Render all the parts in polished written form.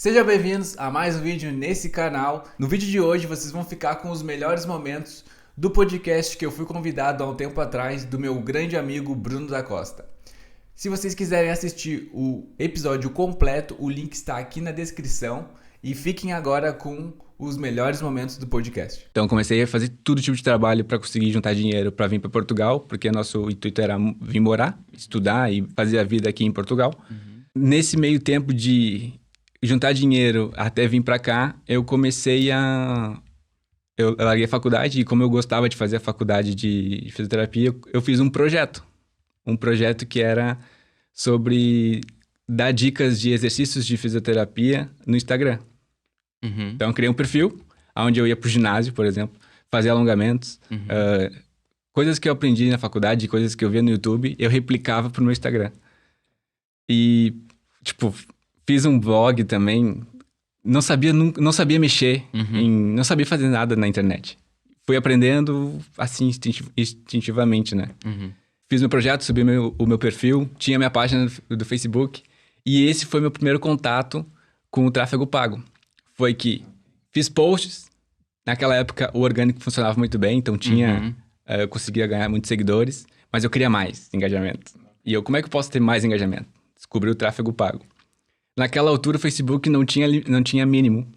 Sejam bem-vindos a mais um vídeo nesse canal. No vídeo de hoje vocês vão ficar com os melhores momentos do podcast que eu fui convidado há um tempo atrás do meu grande amigo Bruno da Costa. Se vocês quiserem assistir o episódio completo, o link está aqui na descrição e fiquem agora com os melhores momentos do podcast. Então comecei a fazer todo tipo de trabalho para conseguir juntar dinheiro para vir para Portugal, porque nosso intuito era vir morar, estudar e fazer a vida aqui em Portugal. Nesse meio tempo de juntar dinheiro até vir pra cá, eu larguei a faculdade e como eu gostava de fazer a faculdade de fisioterapia, eu fiz um projeto. Um projeto que era sobre dar dicas de exercícios de fisioterapia no Instagram. Então eu criei um perfil, onde eu ia pro ginásio, por exemplo, fazer alongamentos, coisas que eu aprendi na faculdade, coisas que eu via no YouTube, eu replicava pro meu Instagram. E, fiz um blog também, não sabia mexer, não sabia fazer nada na internet. Fui aprendendo assim, instintivamente, né? Fiz meu projeto, subi o meu perfil, tinha minha página do Facebook, e esse foi meu primeiro contato com o tráfego pago. Foi que fiz posts, naquela época o orgânico funcionava muito bem, então eu conseguia ganhar muitos seguidores, mas eu queria mais engajamento. E como é que eu posso ter mais engajamento? Descobri o tráfego pago. Naquela altura, o Facebook não tinha mínimo.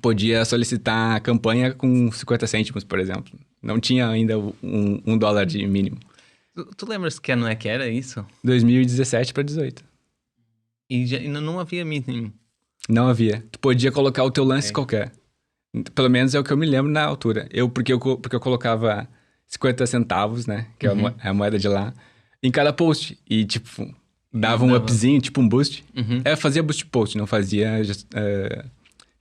Podia solicitar a campanha com 50 cêntimos, por exemplo. Não tinha ainda um dólar de mínimo. Tu lembras de que ano é que era isso? 2017 para 18. E ainda não havia mínimo. Não havia. Tu podia colocar o teu lance qualquer. Pelo menos é o que eu me lembro na altura. Porque eu colocava 50 centavos, né? Que é a moeda de lá. Em cada post. E, dava um upzinho, um boost. Eu fazia boost post, não fazia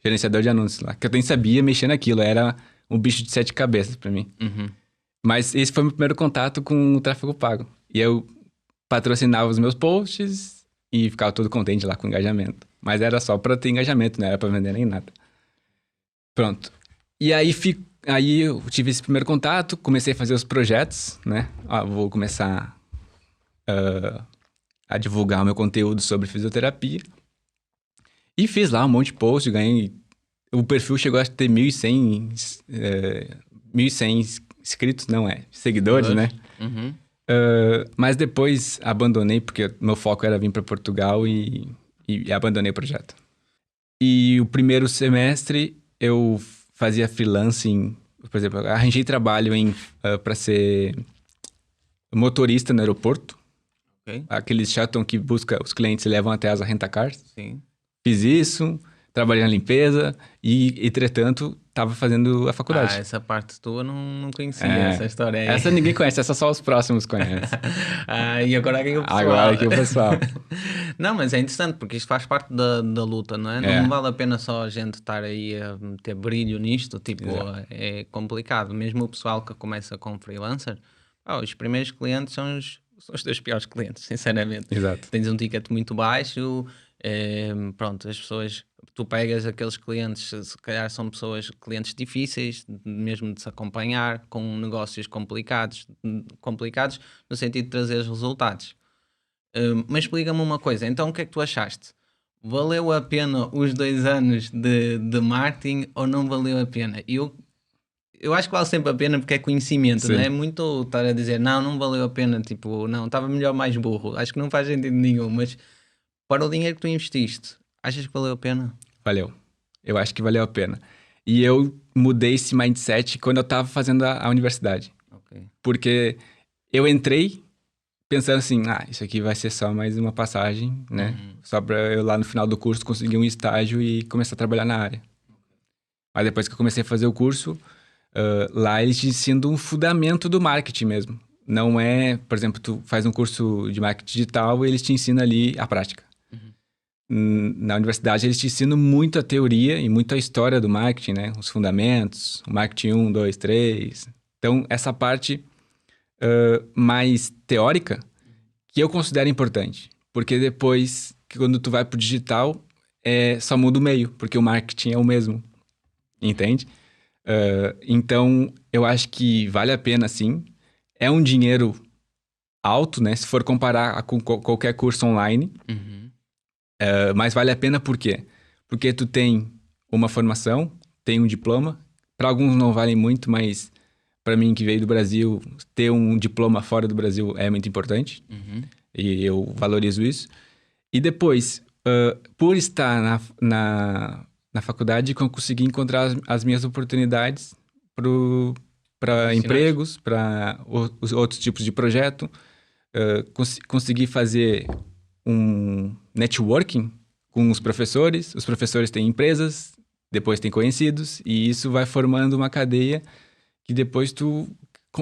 gerenciador de anúncios lá. Que eu nem sabia mexer naquilo. Era um bicho de 7 cabeças pra mim. Mas esse foi o meu primeiro contato com o tráfego pago. E eu patrocinava os meus posts e ficava todo contente lá com o engajamento. Mas era só pra ter engajamento, não era pra vender nem nada. Pronto. E aí eu tive esse primeiro contato, comecei a fazer os projetos, né? Vou começar a divulgar o meu conteúdo sobre fisioterapia. E fiz lá um monte de post, ganhei... O perfil chegou a ter 1.100 inscritos, seguidores, né? Mas depois abandonei, porque meu foco era vir para Portugal e abandonei o projeto. E o primeiro semestre eu fazia freelancing, por exemplo, arranjei trabalho para ser motorista no aeroporto. Aqueles shuttle que busca os clientes e levam até as rent-a-cars. Sim. Fiz isso, trabalhei na limpeza e entretanto, estava fazendo a faculdade. Essa parte tua não conhecia, essa história aí. Essa ninguém conhece, essa só os próximos conhecem. E agora aqui o pessoal. Agora aqui o pessoal. Não, mas é interessante, porque isto faz parte da luta, não é? Não vale a pena só a gente estar aí a meter brilho nisto, é complicado. Mesmo o pessoal que começa com freelancer, os primeiros clientes são os teus piores clientes, sinceramente. Exato. Tens um ticket muito baixo, pronto, as pessoas, tu pegas aqueles clientes, se calhar são clientes difíceis, mesmo de se acompanhar, com negócios complicados no sentido de trazer resultados. Mas explica-me uma coisa, então o que é que tu achaste? Valeu a pena os 2 anos de marketing ou não valeu a pena? Eu acho que vale sempre a pena porque é conhecimento. Sim. Não é muito estar a dizer não valeu a pena, não, estava melhor mais burro. Acho que não faz sentido nenhum, mas para o dinheiro que tu investiste, achas que valeu a pena? Valeu. Eu acho que valeu a pena. E eu mudei esse mindset quando eu estava fazendo a universidade. Porque eu entrei pensando assim, isso aqui vai ser só mais uma passagem, né? Só para eu lá no final do curso conseguir um estágio e começar a trabalhar na área. Mas depois que eu comecei a fazer o curso... lá eles te ensinam um fundamento do marketing mesmo. Não é, por exemplo, tu faz um curso de marketing digital e eles te ensinam ali a prática. Na universidade eles te ensinam muito a teoria e muito a história do marketing, né? Os fundamentos, o marketing 1, 2, 3. Então, essa parte mais teórica que eu considero importante. Porque depois, quando tu vai pro digital, só muda o meio, porque o marketing é o mesmo. Entende? Então, eu acho que vale a pena, sim. É um dinheiro alto, né? Se for comparar com qualquer curso online. Mas vale a pena por quê? porque tu tem uma formação, tem um diploma. Para alguns não valem muito, mas para mim que veio do Brasil, ter um diploma fora do Brasil é muito importante. E eu valorizo isso. E depois, por estar na faculdade, eu consegui encontrar as minhas oportunidades para empregos, para os outros tipos de projeto. Consegui fazer um networking com os professores têm empresas, depois têm conhecidos, e isso vai formando uma cadeia que depois tu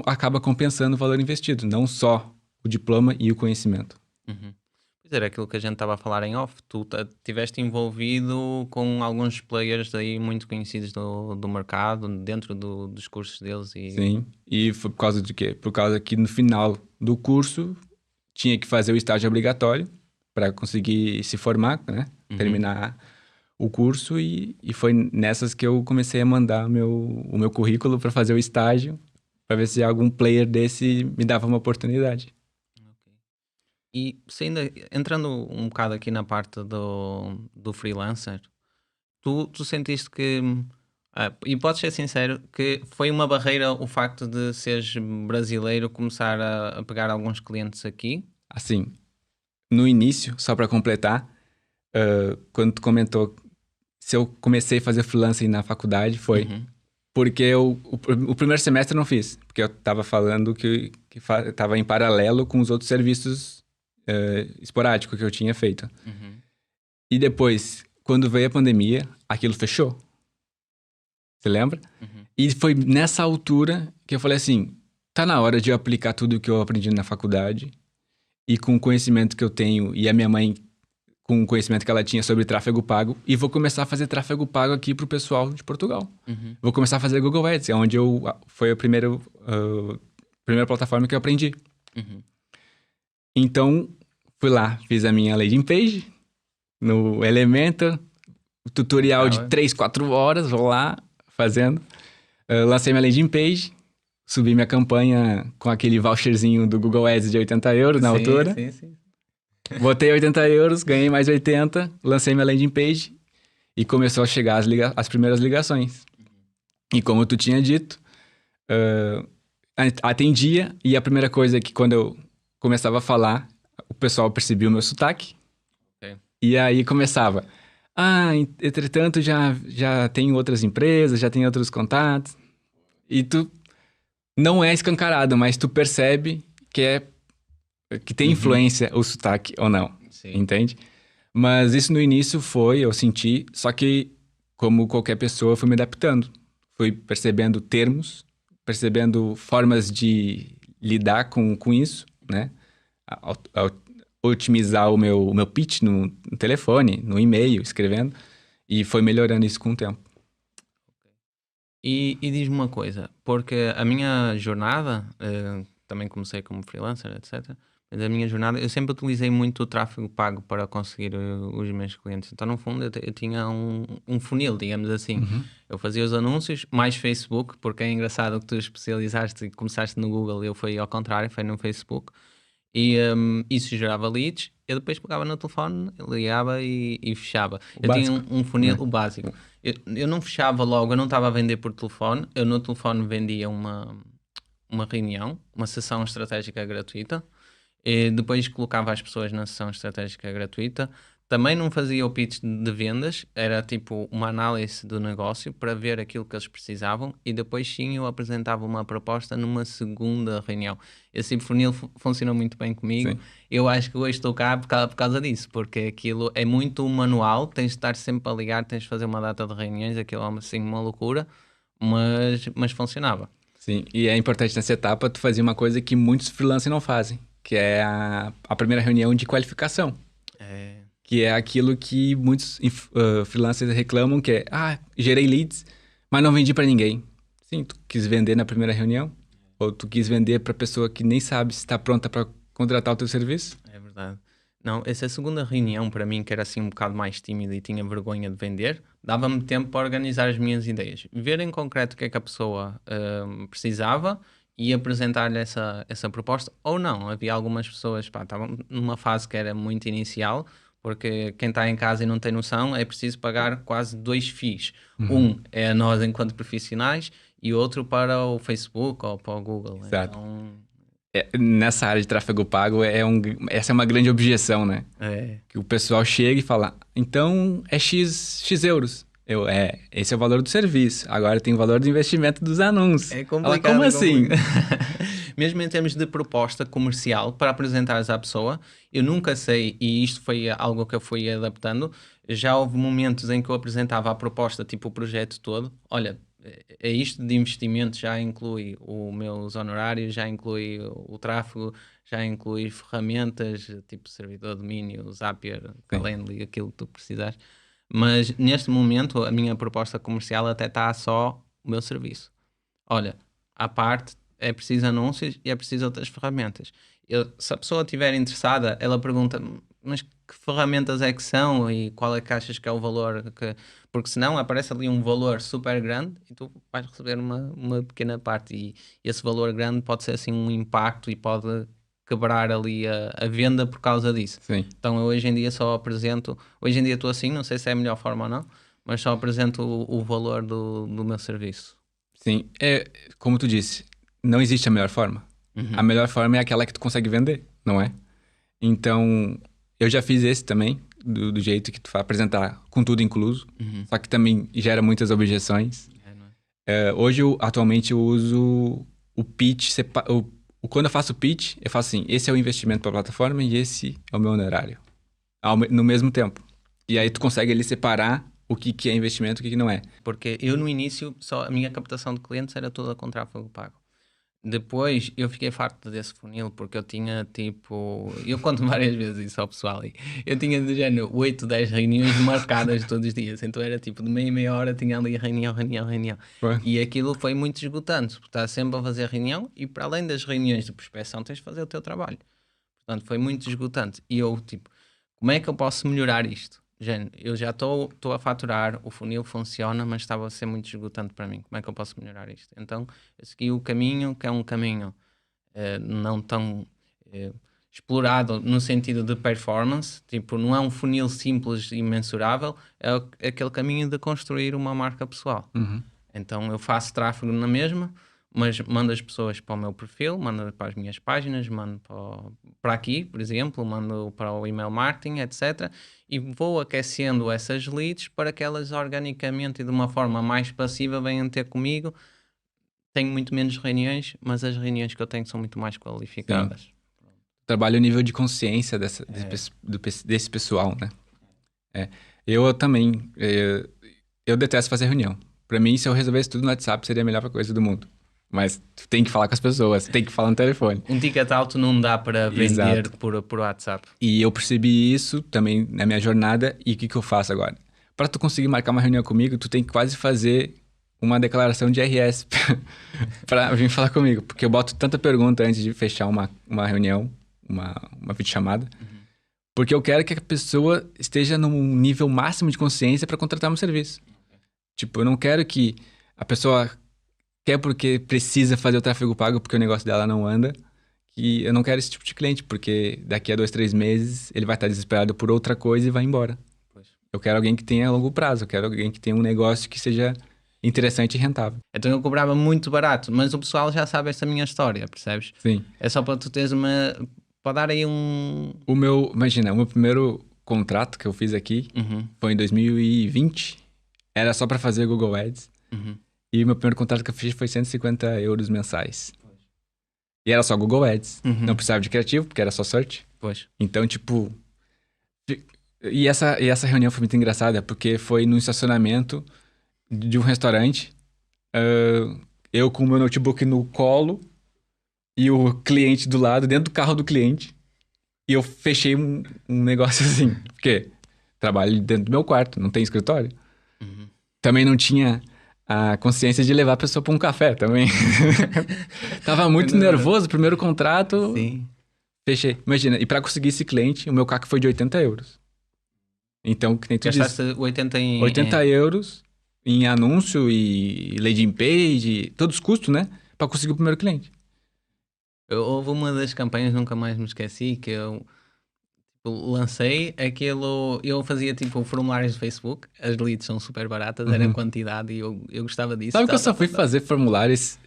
acaba compensando o valor investido, não só o diploma e o conhecimento. Pois era aquilo que a gente estava a falar em off. Tu estiveste envolvido com alguns players aí muito conhecidos do mercado, dentro dos cursos deles. Sim, e foi por causa de quê? Por causa que no final do curso tinha que fazer o estágio obrigatório para conseguir se formar, né? Terminar o curso e foi nessas que eu comecei a mandar o meu currículo para fazer o estágio, para ver se algum player desse me dava uma oportunidade. E se ainda, entrando um bocado aqui na parte do freelancer, tu sentiste que, e podes ser sincero, que foi uma barreira o facto de seres brasileiro começar a pegar alguns clientes aqui? Assim, no início, só para completar, quando tu comentou se eu comecei a fazer freelancing na faculdade, foi porque o primeiro semestre eu não fiz, porque eu estava falando que estava em paralelo com os outros serviços esporádicos que eu tinha feito. E depois, quando veio a pandemia, aquilo fechou. Você lembra? E foi nessa altura que eu falei assim, tá na hora de eu aplicar tudo que eu aprendi na faculdade e com o conhecimento que eu tenho e a minha mãe com o conhecimento que ela tinha sobre tráfego pago e vou começar a fazer tráfego pago aqui pro pessoal de Portugal. Vou começar a fazer Google Ads, é onde foi a primeira plataforma que eu aprendi. Então, fui lá, fiz a minha landing page no Elementor, tutorial de 3, 4 horas, vou lá fazendo. Lancei minha landing page, subi minha campanha com aquele voucherzinho do Google Ads de 80 euros na altura. Sim. Botei 80 euros, ganhei mais 80, lancei minha landing page e começou a chegar as primeiras ligações. E como tu tinha dito, atendia e a primeira coisa é que quando eu começava a falar, o pessoal percebia o meu sotaque. E aí começava, entretanto já tenho outras empresas, já tenho outros contatos. E tu não é escancarado, mas tu percebe que tem influência o sotaque ou não, entende? Mas isso no início eu senti, só que como qualquer pessoa, eu fui me adaptando. Fui percebendo termos, percebendo formas de lidar com isso, né? Otimizar o meu pitch no telefone, no e-mail, escrevendo, e foi melhorando isso com o tempo. E diz-me uma coisa, porque a minha jornada, também comecei como freelancer, etc. Mas a minha jornada, eu sempre utilizei muito o tráfego pago para conseguir os meus clientes. Então, no fundo, eu tinha um funil, digamos assim. Eu fazia os anúncios, mais Facebook, porque é engraçado que tu especializaste e começaste no Google, eu fui ao contrário, foi no Facebook. E isso gerava leads, eu depois pegava no telefone, ligava e fechava. Eu tinha um funil, o básico. Eu não fechava logo, eu não estava a vender por telefone, eu no telefone vendia uma reunião, uma sessão estratégica gratuita, e depois colocava as pessoas na sessão estratégica gratuita. Também não fazia o pitch de vendas, era tipo uma análise do negócio para ver aquilo que eles precisavam e depois sim eu apresentava uma proposta numa segunda reunião. Esse tipo de funil funcionou muito bem comigo. Sim. Eu acho que hoje estou cá por causa disso, porque aquilo é muito manual, tens de estar sempre a ligar, tens de fazer uma data de reuniões, aquilo é assim uma loucura, mas funcionava. Sim, e é importante nessa etapa tu fazer uma coisa que muitos freelancers não fazem, que é a primeira reunião de qualificação. Que é aquilo que muitos freelancers reclamam, que é, gerei leads, mas não vendi para ninguém. Sim, tu quis vender na primeira reunião, ou tu quis vender para pessoa que nem sabe se está pronta para contratar o teu serviço. É verdade. Não, essa segunda reunião para mim, que era assim um bocado mais tímida e tinha vergonha de vender, dava-me tempo para organizar as minhas ideias. Ver em concreto o que é que a pessoa precisava e apresentar-lhe essa proposta, ou não. Havia algumas pessoas, estavam numa fase que era muito inicial, Porque quem está em casa e não tem noção é preciso pagar quase 2 FIIs. Uhum. Um é a nós enquanto profissionais e outro para o Facebook ou para o Google. Exato. Então, Nessa área de tráfego pago, essa é uma grande objeção, né? é, Que o pessoal chega e fala, então é X euros. Esse é o valor do serviço. Agora tem o valor do investimento dos anúncios. é Ela, complicado. como assim? Mesmo em termos de proposta comercial para apresentares à pessoa, eu nunca sei, e isto foi algo que eu fui adaptando. Já houve momentos em que eu apresentava a proposta, tipo o projeto todo. Olha, é isto de investimento, já inclui os meus honorários, já inclui o tráfego, já inclui ferramentas, tipo servidor de domínio, Zapier, Sim. Calendly, aquilo que tu precisares. Mas neste momento a minha proposta comercial até está só o meu serviço. Olha, à parte é preciso anúncios e é preciso outras ferramentas. Se a pessoa estiver interessada, ela pergunta, mas que ferramentas é que são e qual é que achas que é o valor que... Porque senão aparece ali um valor super grande e tu vais receber uma pequena parte e esse valor grande pode ser assim um impacto e pode quebrar ali a venda por causa disso. Sim. Então eu hoje em dia só apresento, hoje em dia estou assim, não sei se é a melhor forma ou não, mas só apresento o valor do meu serviço. Sim. Como tu disse, não existe a melhor forma. A melhor forma é aquela que tu consegue vender, não é? Então, eu já fiz esse também, do jeito que tu vai apresentar com tudo incluso. Só que também gera muitas objeções. Não é? Hoje, atualmente, eu uso o pitch. Quando eu faço pitch, eu faço assim: esse é o investimento para a plataforma e esse é o meu honorário. No mesmo tempo. E aí tu consegue ali separar o que é investimento e o que não é. Porque eu no início, só a minha captação de clientes era toda com tráfego pago. Depois eu fiquei farto desse funil porque eu tinha tipo. Eu conto várias vezes isso ao pessoal aí. Eu tinha de género 8, 10 reuniões marcadas todos os dias. Então era tipo de meia e meia hora tinha ali reunião, reunião, reunião. Foi. E aquilo foi muito esgotante, porque estás sempre a fazer reunião e para além das reuniões de prospecção tens de fazer o teu trabalho. Portanto, foi muito esgotante. E eu, tipo, como é que eu posso melhorar isto? Gente, eu já estou a faturar, o funil funciona, mas estava a ser muito esgotante para mim. Como é que eu posso melhorar isto? Então, eu segui o caminho, que é um caminho não tão explorado no sentido de performance. Tipo, não é um funil simples e mensurável, é aquele caminho de construir uma marca pessoal. Uhum. Então, eu faço tráfego na mesma, mas mando as pessoas para o meu perfil, mando para as minhas páginas, mando para aqui, por exemplo, mando para o email marketing, etc. E vou aquecendo essas leads para que elas organicamente e de uma forma mais passiva venham ter comigo. Tenho muito menos reuniões, mas as reuniões que eu tenho são muito mais qualificadas. Trabalho o nível de consciência desse pessoal, né? Eu também. Eu detesto fazer reunião. Pra mim, se eu resolvesse tudo no WhatsApp, seria a melhor coisa do mundo. Mas tu tem que falar com as pessoas, tem que falar no telefone. Um ticket alto não dá para vender Exato. por WhatsApp. E eu percebi isso também na minha jornada. E o que eu faço agora? Para tu conseguir marcar uma reunião comigo, tu tem que quase fazer uma declaração de RS para vir falar comigo. Porque eu boto tanta pergunta antes de fechar uma reunião, uma videochamada. Porque eu quero que a pessoa esteja num nível máximo de consciência para contratar um serviço. Tipo, eu não quero que a pessoa quer porque precisa fazer o tráfego pago porque o negócio dela não anda. Que eu não quero esse tipo de cliente, porque daqui a 2, 3 meses ele vai estar desesperado por outra coisa e vai embora. Pois. Eu quero alguém que tenha longo prazo, eu quero alguém que tenha um negócio que seja interessante e rentável. Então eu cobrava muito barato, mas o pessoal já sabe esta minha história, percebes? Sim. É só para tu teres uma... para dar aí um... Imagina, o meu primeiro contrato que eu fiz aqui foi em 2020. Era só para fazer Google Ads. E o meu primeiro contrato que eu fiz foi 150 euros mensais. E era só Google Ads. Não precisava de criativo, porque era só search. Pois. Então, tipo... E essa reunião foi muito engraçada, porque foi num estacionamento de um restaurante. Eu com o meu notebook no colo e o cliente do lado, dentro do carro do cliente. E eu fechei um negócio assim. Porque trabalho dentro do meu quarto, não tem escritório. Também não tinha a consciência de levar a pessoa para um café também. Tava muito nervoso, primeiro contrato. Sim. Fechei. Imagina, e para conseguir esse cliente, o meu CAC foi de 80 euros. Então, que nem tu Gastaste disse, 80 em... 80 euros em anúncio e landing page, todos os custos, né? Para conseguir o primeiro cliente. Houve uma das campanhas, nunca mais me esqueci, que eu lancei aquilo, eu fazia tipo formulários do Facebook, as leads são super baratas, era quantidade e eu gostava disso. Sabe que eu só fui fazer formulários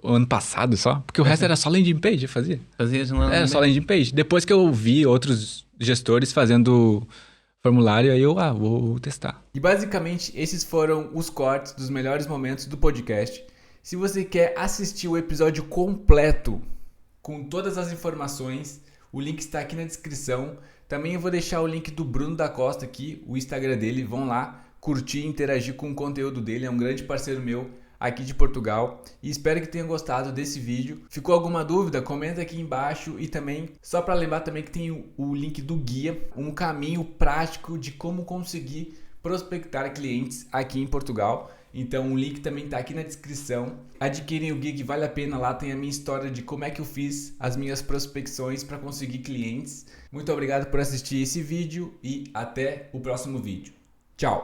o ano passado só? Porque o resto era só landing page, eu fazia. Fazias Era só landing page. Depois que eu vi outros gestores fazendo formulário, aí eu, vou testar. E basicamente esses foram os cortes dos melhores momentos do podcast. Se você quer assistir o episódio completo, com todas as informações, o link está aqui na descrição. Também eu vou deixar o link do Bruno da Costa aqui, o Instagram dele. Vão lá curtir e interagir com o conteúdo dele. É um grande parceiro meu aqui de Portugal. E espero que tenham gostado desse vídeo. Ficou alguma dúvida? Comenta aqui embaixo. E também, só para lembrar também que tem o link do guia, um caminho prático de como conseguir prospectar clientes aqui em Portugal. Então o link também está aqui na descrição. Adquirem o guia que vale a pena, lá tem a minha história de como é que eu fiz as minhas prospecções para conseguir clientes. Muito obrigado por assistir esse vídeo e até o próximo vídeo. Tchau!